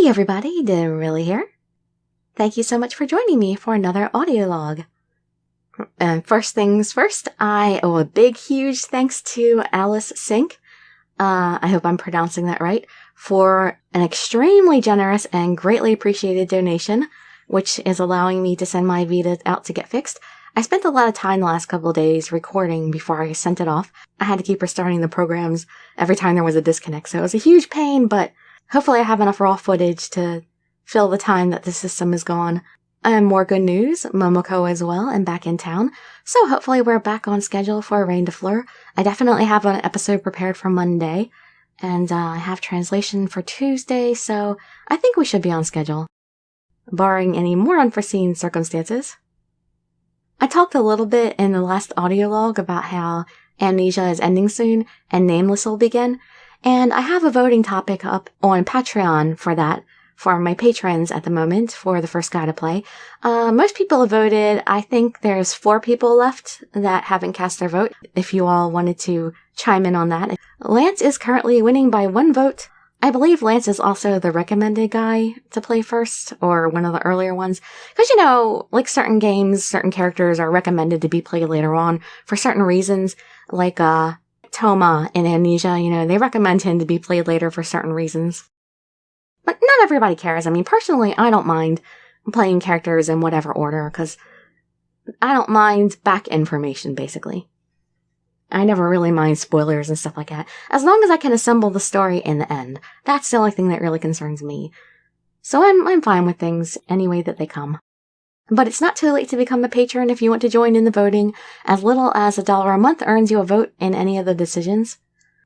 Hey everybody, Dirili here. Thank you so much for joining me for another audiolog. And first things first, I owe a big, huge thanks to Alice Sink, I hope I'm pronouncing that right, for an extremely generous and greatly appreciated donation, which is allowing me to send my Vita out to get fixed. I spent a lot of time the last couple of days recording before I sent it off. I had to keep restarting the programs every time there was a disconnect, so it was a huge pain, but hopefully I have enough raw footage to fill the time that the system is gone. And more good news, Momoko as well and back in town, so hopefully we're back on schedule for Rain de Fleur. I definitely have an episode prepared for Monday, and I have translation for Tuesday, so I think we should be on schedule, barring any more unforeseen circumstances. I talked a little bit in the last audiolog about how Amnesia is ending soon and Nameless will begin, and I have a voting topic up on Patreon for that, for my patrons at the moment, for the first guy to play. Most people have voted. I think there's 4 people left that haven't cast their vote, if you all wanted to chime in on that. Lance is currently winning by 1 vote. I believe Lance is also the recommended guy to play first, or one of the earlier ones. Because, you know, like certain games, certain characters are recommended to be played later on for certain reasons. Like, Toma in Amnesia, you know, they recommend him to be played later for certain reasons. But not everybody cares. I mean, personally, I don't mind playing characters in whatever order, because I don't mind back information, basically. I never really mind spoilers and stuff like that, as long as I can assemble the story in the end. That's the only thing that really concerns me. So I'm fine with things any way that they come. But it's not too late to become a patron if you want to join in the voting. As little as $1 a month earns you a vote in any of the decisions.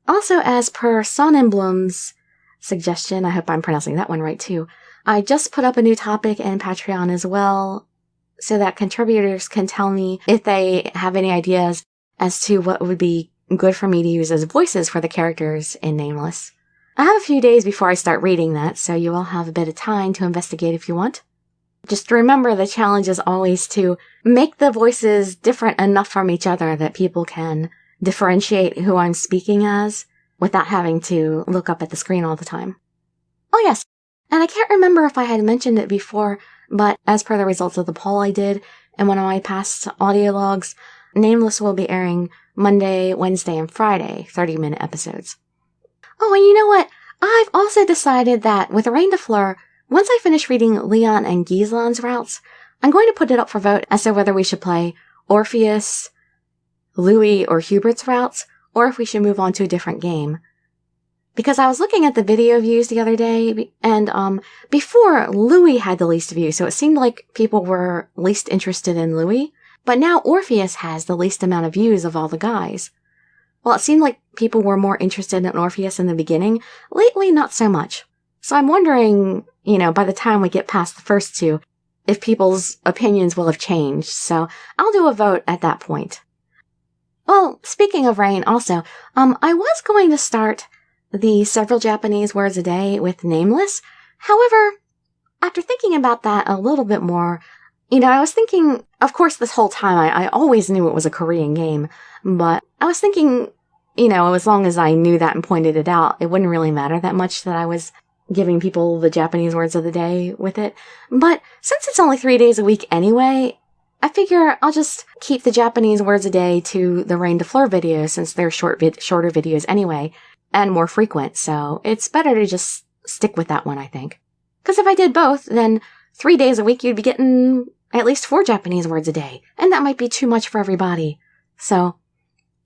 Also, as per Sonnenblom's suggestion, I hope I'm pronouncing that one right too, I just put up a new topic in Patreon as well, so that contributors can tell me if they have any ideas as to what would be good for me to use as voices for the characters in Nameless. I have a few days before I start reading that, so you all have a bit of time to investigate if you want. Just remember, the challenge is always to make the voices different enough from each other that people can differentiate who I'm speaking as without having to look up at the screen all the time. Oh yes, and I can't remember if I had mentioned it before, but as per the results of the poll I did in one of my past audiologs, Nameless will be airing Monday, Wednesday, and Friday, 30-minute episodes. Oh, and you know what? I've also decided that with Rain de Fleur, once I finish reading Leon and Gislan's routes, I'm going to put it up for vote as to whether we should play Orpheus, Louis, or Hubert's routes, or if we should move on to a different game. Because I was looking at the video views the other day, and before, Louis had the least views, so it seemed like people were least interested in Louis. But now Orpheus has the least amount of views of all the guys. Well, it seemed like people were more interested in Orpheus in the beginning. Lately, not so much. So I'm wondering, you know, by the time we get past the first 2, if people's opinions will have changed. So I'll do a vote at that point. Well, speaking of Rain also, I was going to start the several Japanese words a day with Nameless. However, after thinking about that a little bit more, you know, I was thinking, of course, this whole time, I always knew it was a Korean game, but I was thinking, you know, as long as I knew that and pointed it out, it wouldn't really matter that much that I was giving people the Japanese words of the day with it. But since it's only 3 days a week anyway, I figure I'll just keep the Japanese words a day to the Rain de Fleur videos, since they're shorter videos anyway, and more frequent, so it's better to just stick with that one, I think. Because if I did both, then 3 days a week you'd be getting at least 4 Japanese words a day, and that might be too much for everybody. So,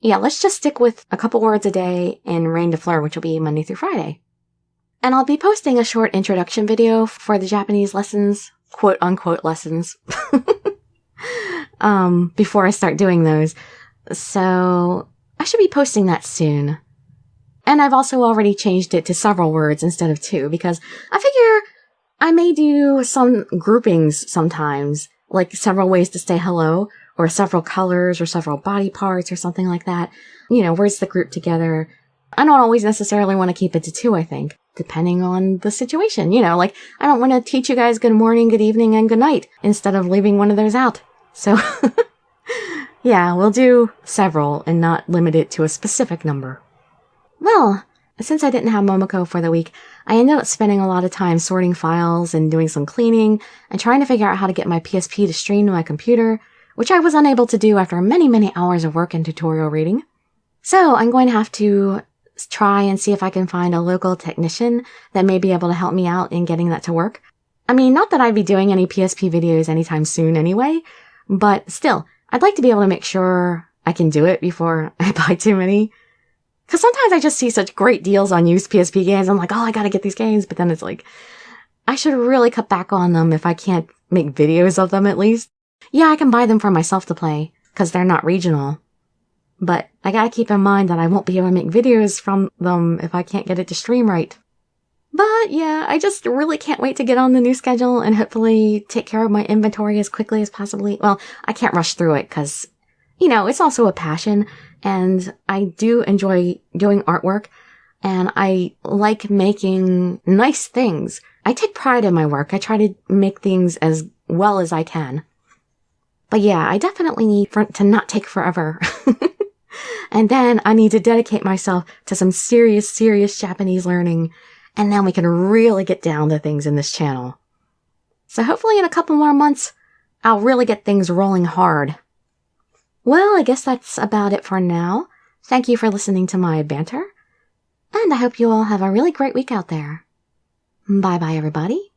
yeah, let's just stick with a couple words a day in Rain de Fleur, which will be Monday through Friday. And I'll be posting a short introduction video for the Japanese lessons, quote-unquote lessons, before I start doing those. So, I should be posting that soon. And I've also already changed it to several words instead of 2, because I figure I may do some groupings sometimes, like several ways to say hello, or several colors, or several body parts, or something like that. You know, words that group together. I don't always necessarily want to keep it to 2, I think, depending on the situation. You know, like, I don't want to teach you guys good morning, good evening, and good night, instead of leaving one of those out. So, yeah, we'll do several, and not limit it to a specific number. Well, since I didn't have Momoko for the week, I ended up spending a lot of time sorting files and doing some cleaning and trying to figure out how to get my PSP to stream to my computer, which I was unable to do after many, many hours of work and tutorial reading. So I'm going to have to try and see if I can find a local technician that may be able to help me out in getting that to work. I mean, not that I'd be doing any PSP videos anytime soon anyway, but still, I'd like to be able to make sure I can do it before I buy too many. Because sometimes I just see such great deals on used PSP games. I'm like, oh, I gotta get these games. But then it's like, I should really cut back on them if I can't make videos of them at least. Yeah, I can buy them for myself to play, because they're not regional. But I gotta keep in mind that I won't be able to make videos from them if I can't get it to stream right. But yeah, I just really can't wait to get on the new schedule and hopefully take care of my inventory as quickly as possibly. Well, I can't rush through it because, it's also a passion, and I do enjoy doing artwork, and I like making nice things. I take pride in my work. I try to make things as well as I can. But yeah, I definitely need to not take forever. And then I need to dedicate myself to some serious Japanese learning, and then we can really get down to things in this channel. So hopefully in a couple more months, I'll really get things rolling hard. Well, I guess that's about it for now. Thank you for listening to my banter, and I hope you all have a really great week out there. Bye-bye, everybody.